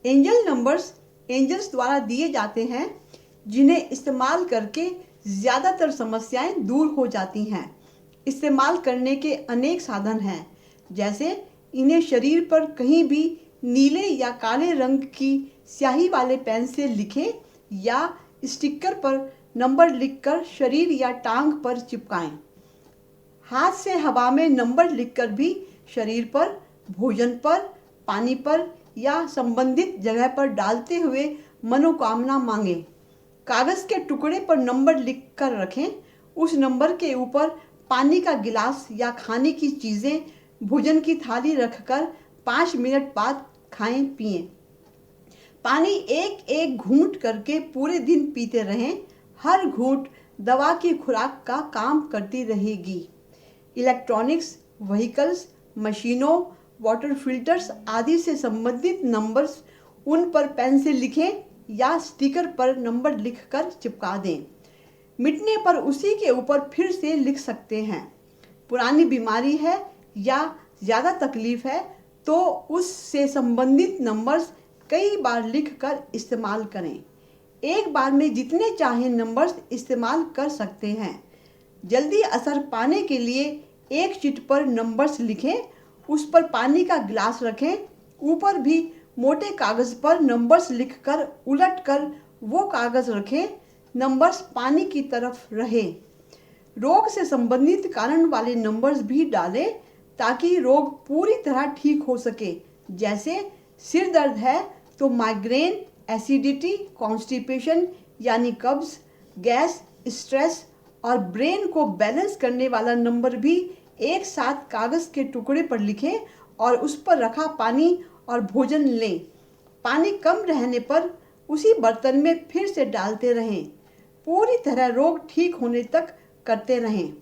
Angel numbers angels द्वारा दिए जाते हैं, जिन्हें इस्तेमाल करके ज़्यादातर समस्याएं दूर हो जाती हैं। इस्तेमाल करने के अनेक साधन हैं, जैसे इन्हें शरीर पर कहीं भी नीले या काले रंग की स्याही वाले पेन से लिखें या स्टिकर पर नंबर लिखकर शरीर या टांग पर चिपकाएं। हाथ से हवा में नंबर लिखकर भी शरीर पर, भोजन पर, पानी पर या संबंधित जगह पर डालते हुए मनोकामना मांगें। कागज़ के टुकड़े पर नंबर लिख कर रखें। उस नंबर के ऊपर पानी का गिलास या खाने की चीज़ें, भोजन की थाली रखकर 5 मिनट बाद खाएं पिएं। पानी एक एक घूंट करके पूरे दिन पीते रहें। हर घूंट दवा की खुराक का काम करती रहेगी। इलेक्ट्रॉनिक्स, व्हीकल्स, मशीनों, वाटर फिल्टर्स आदि से संबंधित नंबर्स उन पर पेन से लिखें या स्टिकर पर नंबर लिखकर चिपका दें। मिटने पर उसी के ऊपर फिर से लिख सकते हैं। पुरानी बीमारी है या ज़्यादा तकलीफ है तो उससे संबंधित नंबर्स कई बार लिखकर इस्तेमाल करें। एक बार में जितने चाहें नंबर्स इस्तेमाल कर सकते हैं। जल्दी असर पाने के लिए एक शीट पर नंबर्स लिखें, उस पर पानी का गिलास रखें, ऊपर भी मोटे कागज़ पर नंबर्स लिखकर उलटकर वो कागज़ रखें, नंबर्स पानी की तरफ रहें। रोग से संबंधित कारण वाले नंबर्स भी डालें ताकि रोग पूरी तरह ठीक हो सके। जैसे सिर दर्द है तो माइग्रेन, एसिडिटी, कॉन्स्टिपेशन यानी कब्ज, गैस, स्ट्रेस और ब्रेन को बैलेंस करने वाला नंबर भी एक साथ कागज़ के टुकड़े पर लिखें और उस पर रखा पानी और भोजन लें। पानी कम रहने पर उसी बर्तन में फिर से डालते रहें। पूरी तरह रोग ठीक होने तक करते रहें।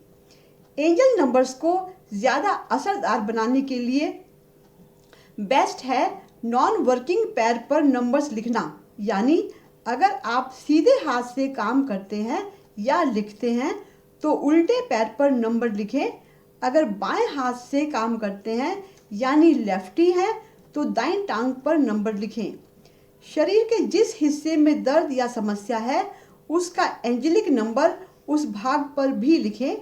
एंजल नंबर्स को ज़्यादा असरदार बनाने के लिए बेस्ट है नॉन वर्किंग पैर पर नंबर्स लिखना। यानी अगर आप सीधे हाथ से काम करते हैं या लिखते हैं तो उल्टे पैर पर नंबर लिखें। अगर बाएं हाथ से काम करते हैं यानी लेफ्टी हैं तो दाईं टांग पर नंबर लिखें। शरीर के जिस हिस्से में दर्द या समस्या है उसका एंजेलिक नंबर उस भाग पर भी लिखें।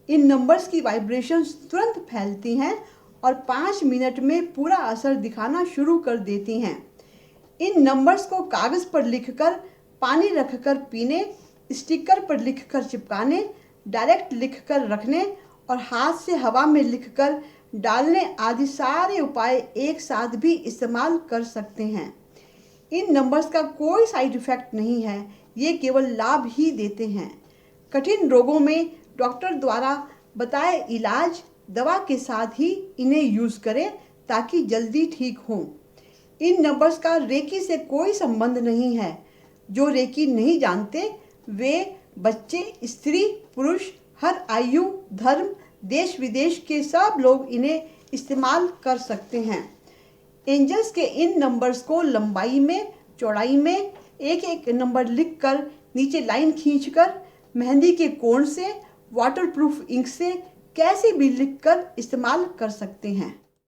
इन नंबर्स की वाइब्रेशंस तुरंत फैलती हैं और 5 मिनट में पूरा असर दिखाना शुरू कर देती हैं। इन नंबर्स को कागज़ पर लिखकर, पानी रखकर पीने, स्टिकर पर लिखकर चिपकाने, डायरेक्ट लिखकर रखने और हाथ से हवा में लिखकर डालने आदि सारे उपाय एक साथ भी इस्तेमाल कर सकते हैं। इन नंबर्स का कोई साइड इफ़ेक्ट नहीं है, ये केवल लाभ ही देते हैं। कठिन रोगों में डॉक्टर द्वारा बताए इलाज दवा के साथ ही इन्हें यूज़ करें ताकि जल्दी ठीक हों। इन नंबर्स का रेकी से कोई संबंध नहीं है। जो रेकी नहीं जानते वे बच्चे, स्त्री, पुरुष, हर आयु, धर्म, देश विदेश के सब लोग इन्हें इस्तेमाल कर सकते हैं। एंजल्स के इन नंबर्स को लंबाई में, चौड़ाई में एक एक नंबर लिखकर नीचे लाइन खींचकर मेहंदी के कोण से, वाटरप्रूफ इंक से कैसे भी लिखकर इस्तेमाल कर सकते हैं।